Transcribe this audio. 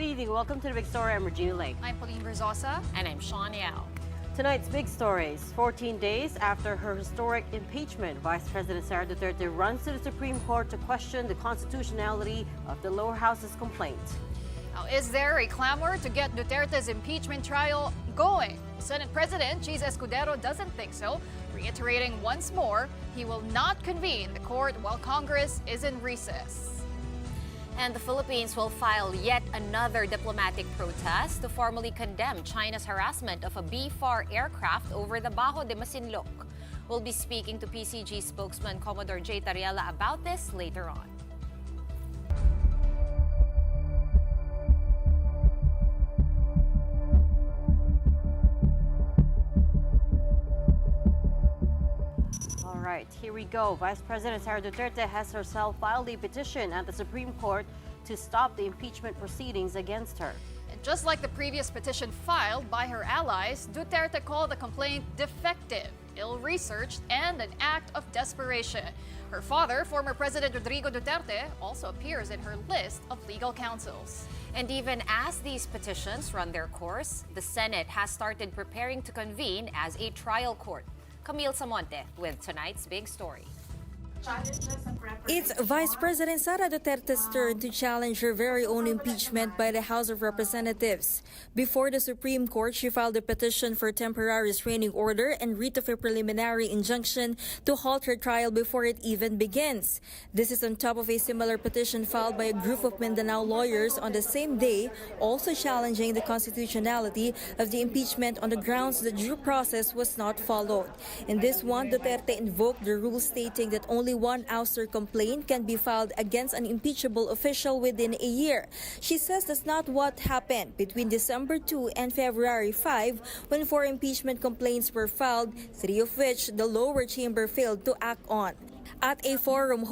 evening. Welcome to the Big Story. I'm Regina Lake. I'm Pauline Verzosa. And I'm Sean Yao. Tonight's big stories. 14 days after her historic impeachment, Vice President Sara Duterte runs to the Supreme Court to question the constitutionality of the lower house's complaint. Now, is there a clamor to get Duterte's impeachment trial going? Senate President Cheese Escudero doesn't think so, reiterating once more he will not convene the court while Congress is in recess. And the Philippines will file yet another diplomatic protest to formally condemn China's harassment of a B-4 aircraft over the Bajo de Masinloc. We'll be speaking to PCG spokesman Commodore J. Tariela about this later on. Right, here we go. Vice President Sara Duterte has herself filed a petition at the Supreme Court to stop the impeachment proceedings against her. And just like the previous petition filed by her allies, Duterte called the complaint defective, ill-researched, and an act of desperation. Her father, former President Rodrigo Duterte, also appears in her list of legal counsels. And even as these petitions run their course, the Senate has started preparing to convene as a trial court. Camille Samonte with tonight's big story. It's Vice President Sara Duterte's turn to challenge her very own impeachment by the House of Representatives. Before the Supreme Court, she filed a petition for temporary restraining order and writ of a preliminary injunction to halt her trial before it even begins. This is on top of a similar petition filed by a group of Mindanao lawyers on the same day, also challenging the constitutionality of the impeachment on the grounds the due process was not followed. In this one, Duterte invoked the rule stating that only one ouster complaint can be filed against an impeachable official within a year. She says that's not what happened between December 2 and February 5 when 4 impeachment complaints were filed, 3 of which the lower chamber failed to act on. At a forum